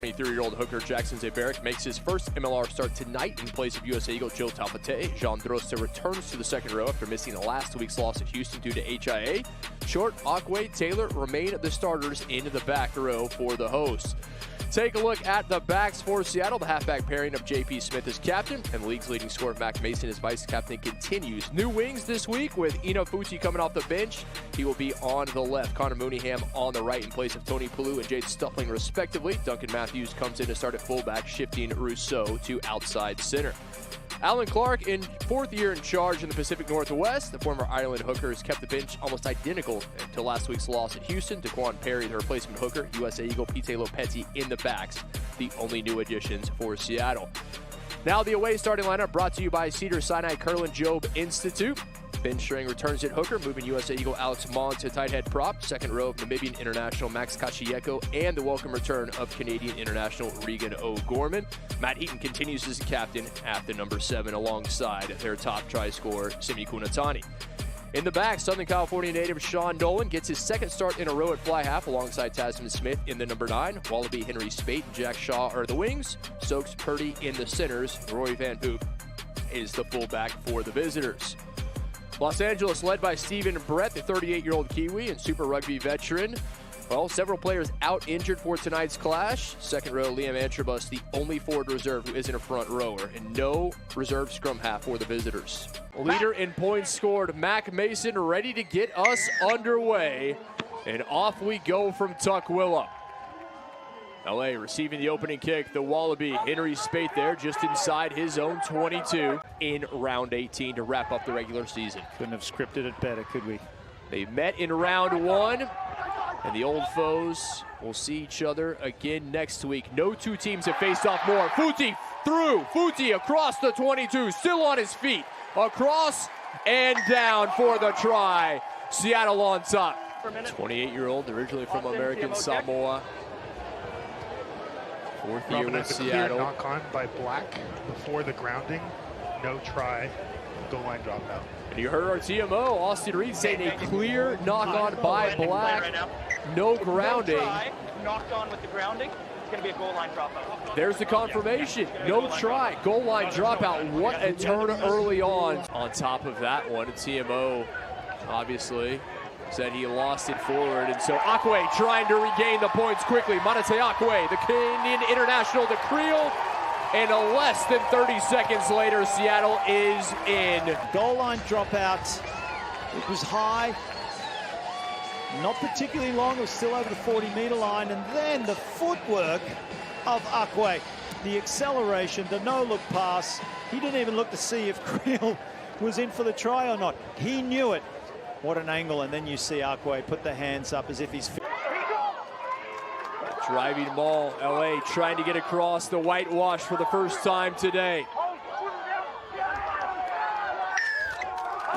23-year-old hooker Jackson Zebarek makes his first MLR start tonight in place of USA Eagle Joe Taufete'e. Jean Droste returns to the second row after missing last week's loss at Houston due to HIA. Short, Akwe, Taylor remain the starters in the back row for the hosts. Take a look at the backs for Seattle. The halfback pairing of J.P. Smith as captain and the league's leading scorer Mac Mason as vice captain continues. New wings this week with Ina Futi coming off the bench. He will be on the left. Connor Mooneyham on the right in place of Tony Palou and Jade Stuffling respectively. Duncan Matthews comes in to start at fullback, shifting Rousseau to outside center. Alan Clark in fourth year in charge in the Pacific Northwest. The former Ireland hooker has kept the bench almost identical to last week's loss at Houston. Daquan Perry, the replacement hooker. USA Eagle Pete Lopetti in the backs. The only new additions for Seattle. Now the away starting lineup brought to you by Cedar Sinai Curlin Job Institute. Ben String returns at hooker, moving USA Eagle Alex Mon to tight head prop. Second row of Namibian international Max Kachiyeko and the welcome return of Canadian international Regan O'Gorman. Matt Heaton continues as a captain at the number 7 alongside their top try scorer, Simi Kunatani. In the back, Southern California native Sean Nolan gets his second start in a row at fly half alongside Tasman Smith in the number 9. Wallaby Henry Spate and Jack Shaw are the wings. Stokes Purdy in the centers. Roy Van Hoop is the fullback for the visitors. Los Angeles led by Steven Brett, the 38-year-old Kiwi and Super Rugby veteran. Well, several players out injured for tonight's clash. Second row, Liam Antrobus, the only forward reserve who isn't a front rower, and no reserve scrum half for the visitors. Leader in points scored, Mac Mason, ready to get us underway, and off we go from Tukwila. LA receiving the opening kick, the Wallaby, Henry Spate there just inside his own 22 in round 18 to wrap up the regular season. Couldn't have scripted it better, could we? They met in round 1, and the old foes will see each other again next week. No two teams have faced off more. Futi through, Futi across the 22, still on his feet. Across and down for the try. Seattle on top. 28-year-old, originally from American Samoa. Fourth year with Seattle. Clear knock-on by Black before the grounding. No try. Goal line dropout. And you heard our TMO, Austin Reed, saying a clear knock-on by Black. No grounding. Knocked on with the grounding. It's going to be a goal line dropout. There's the confirmation. No try. Goal line dropout. What a turn early on. On top of that one, TMO obviously said he lost it forward, and so Akwe trying to regain the points quickly. Manase Akwe, the Canadian international, the Creole, and less than 30 seconds later, Seattle is in. Goal line dropout. It was high, not particularly long. It was still over the 40-meter line, and then the footwork of Akwe, the acceleration, the no-look pass. He didn't even look to see if Creole was in for the try or not. He knew it. What an angle, and then you see Akwe put the hands up as if he's... Driving ball, LA trying to get across the whitewash for the first time today.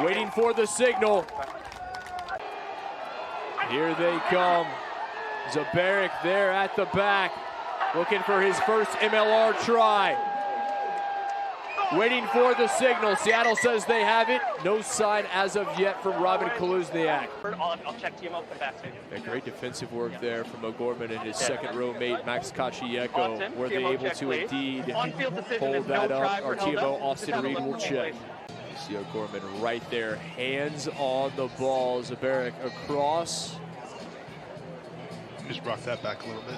Waiting for the signal. Here they come. Zebarek there at the back, looking for his first MLR try. Waiting for the signal. Seattle says they have it. No sign as of yet from Robin Kaluzniak. I'll check TMO for that. Great defensive work there from O'Gorman and his second row mate, Max Kachiyeko. Were they able to indeed hold that up? Our TMO, Austin Reed, will check. You see O'Gorman right there, hands on the ball. Zebarek across. Just brought that back a little bit.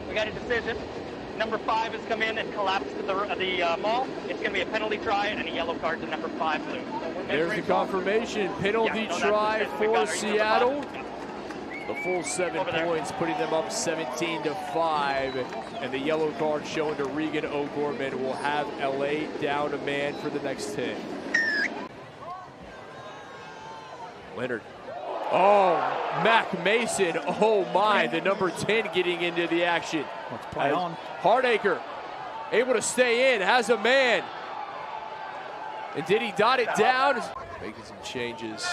We got a decision. Number 5 has come in and collapsed the maul. It's going to be a penalty try and a yellow card to number 5 blue. There's the confirmation. Penalty try for Seattle. The full 7 points, putting them up 17-5. And the yellow card showing to Regan O'Gorman will have LA down a man for the next 10. Leonard. Oh, Mac Mason. Oh my, the number 10 getting into the action. Let's play on. Hardacre able to stay in, has a man. And did he dot it down? Making some changes.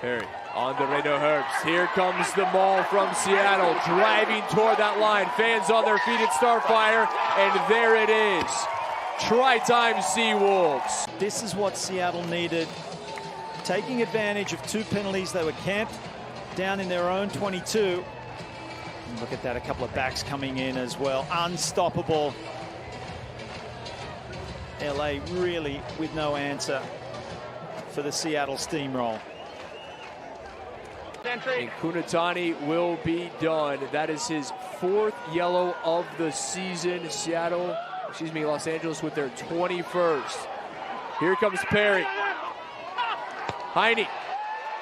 Perry on the Reno Herbs. Here comes the maul from Seattle, driving toward that line. Fans on their feet at Starfire, and there it is. Try-time Seawolves. This is what Seattle needed. Taking advantage of 2 penalties. They were camped down in their own 22. And look at that, a couple of backs coming in as well. Unstoppable. LA really with no answer for the Seattle steamroll. And Kunatani will be done. That is his 4th yellow of the season. Los Angeles with their 21st. Here comes Perry. Heine.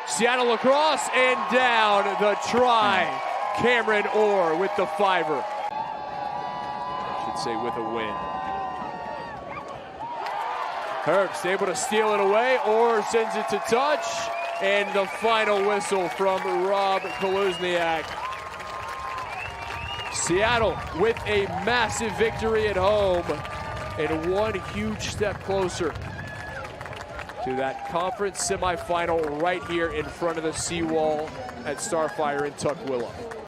Seattle across and down the try. Cameron Orr with the 5er. I should say with a win. Herbst able to steal it away. Orr sends it to touch. And the final whistle from Rob Koluzniak. Seattle with a massive victory at home and one huge step closer to that conference semifinal right here in front of the seawall at Starfire in Tukwila.